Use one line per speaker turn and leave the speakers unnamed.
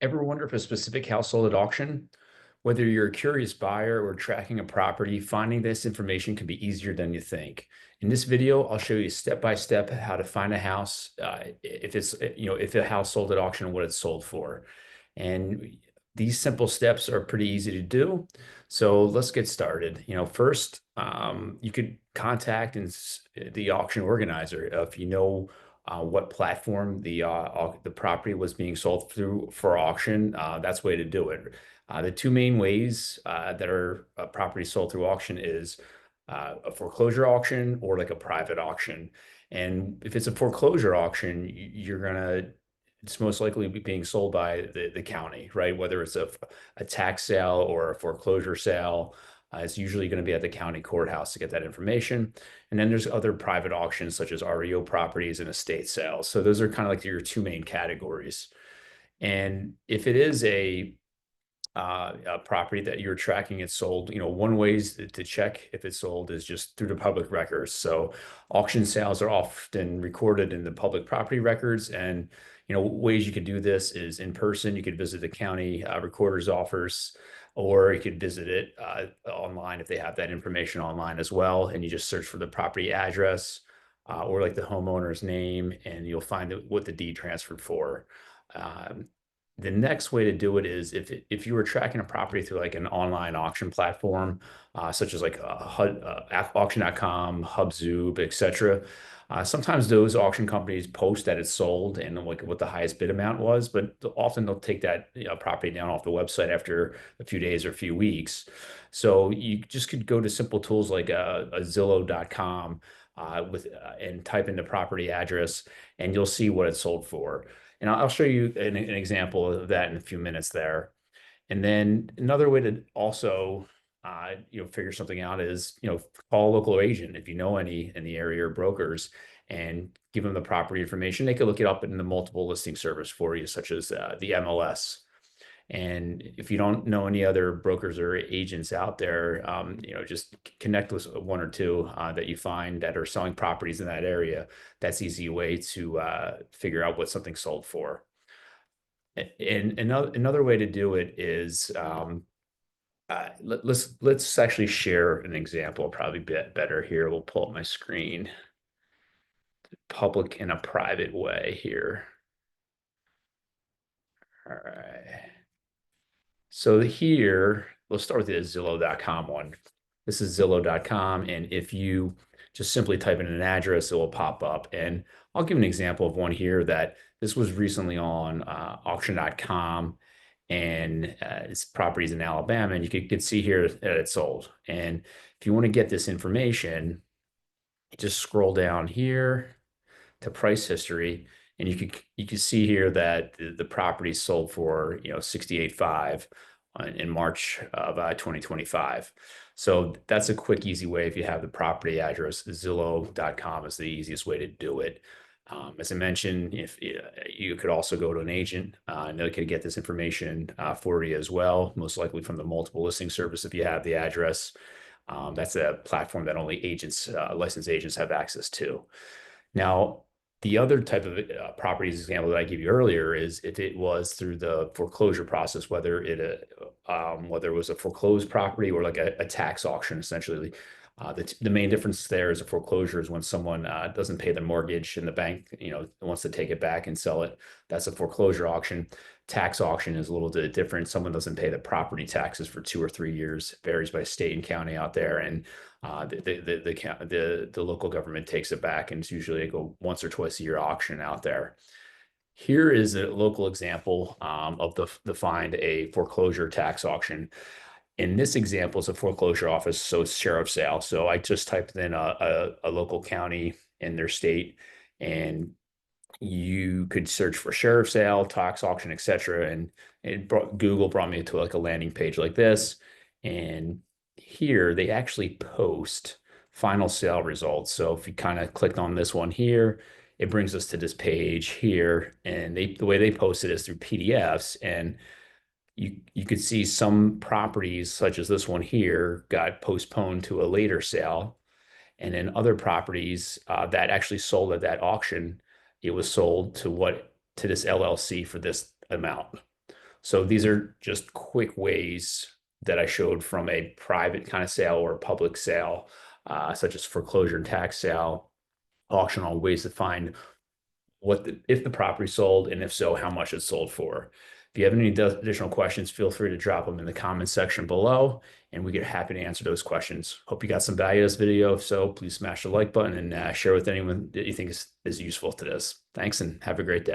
Ever wonder if a specific house sold at auction? Whether you're a curious buyer or tracking a property, finding this information can be easier than you think. In this video, I'll show you step by step how to find a house, if it's, if a house sold at auction, what it's sold for. And these simple steps are pretty easy to do. So let's get started. First, you could contact the auction organizer if you know what platform the property was being sold through for auction. That's the way to do it. The two main ways that are property sold through auction is a foreclosure auction or like a private auction. And if it's a foreclosure auction, it's most likely being sold by the county, right? Whether it's a tax sale or a foreclosure sale, it's usually going to be at the county courthouse to get that information. And then there's other private auctions such as REO properties and estate sales. So those are kind of like your two main categories. And if it is a property that you're tracking it's sold, one way to check if it's sold is just through the public records. So auction sales are often recorded in the public property records, and ways you could do this is in person. You could visit the county recorder's office, or you could visit it online if they have that information online as well, and you just search for the property address or like the homeowner's name, and you'll find what the deed transferred for. Um, the next way to do it is if you were tracking a property through like an online auction platform, such as like auction.com, Hubzoob, etc. Sometimes those auction companies post that it's sold and like what the highest bid amount was, but often they'll take that property down off the website after a few days or a few weeks. So you just could go to simple tools like a Zillow.com and type in the property address, and you'll see what it's sold for. And I'll show you an example of that in a few minutes there. And then another way to also, figure something out is, call a local agent if you know any in the area or brokers, and give them the property information. They could look it up in the multiple listing service for you, such as the MLS. And if you don't know any other brokers or agents out there, just connect with one or two that you find that are selling properties in that area. That's an easy way to figure out what something's sold for. And another way to do it is let's actually share an example. Probably better here. We'll pull up my screen. Public in a private way here. All right. So here, let's start with the Zillow.com one. This is Zillow.com, and if you just simply type in an address, it will pop up. And I'll give an example of one here that this was recently on auction.com, and it's properties in Alabama, and you could see here that it's sold. And if you want to get this information, you just scroll down here to price history, and you can see here that the property sold for 68.5 in March of 2025. So that's a quick, easy way. If you have the property address, Zillow.com is the easiest way to do it. As I mentioned, if you could also go to an agent, and they could get this information for you as well, most likely from the multiple listing service if you have the address. That's a platform that only agents, licensed agents, have access to. Now, the other type of properties example that I gave you earlier is if it was through the foreclosure process, whether it was a foreclosed property or like a tax auction, essentially. The main difference there is a foreclosure is when someone doesn't pay the mortgage and the bank, wants to take it back and sell it. That's a foreclosure auction. Tax auction is a little bit different. Someone doesn't pay the property taxes for 2 or 3 years. It varies by state and county out there, and the local government takes it back, and it's usually like a once or twice a year auction out there. Here is a local example of the find a foreclosure tax auction. In this example, it's a foreclosure office, so it's sheriff's sale. So I just typed in a local county in their state, and you could search for sheriff's sale, tax auction, etc. And Google brought me to like a landing page like this. And here they actually post final sale results. So if you kind of clicked on this one here, it brings us to this page here. And the way they post it is through PDFs. And you could see some properties, such as this one here, got postponed to a later sale. And then other properties that actually sold at that auction, it was sold to this LLC for this amount. So these are just quick ways that I showed from a private kind of sale or a public sale, such as foreclosure and tax sale, auction, on ways to find if the property sold, and if so, how much it's sold for. If you have any additional questions, feel free to drop them in the comments section below, and we get happy to answer those questions. Hope you got some value out of this video. If so, please smash the like button and share with anyone that you think is useful to this. Thanks, and have a great day.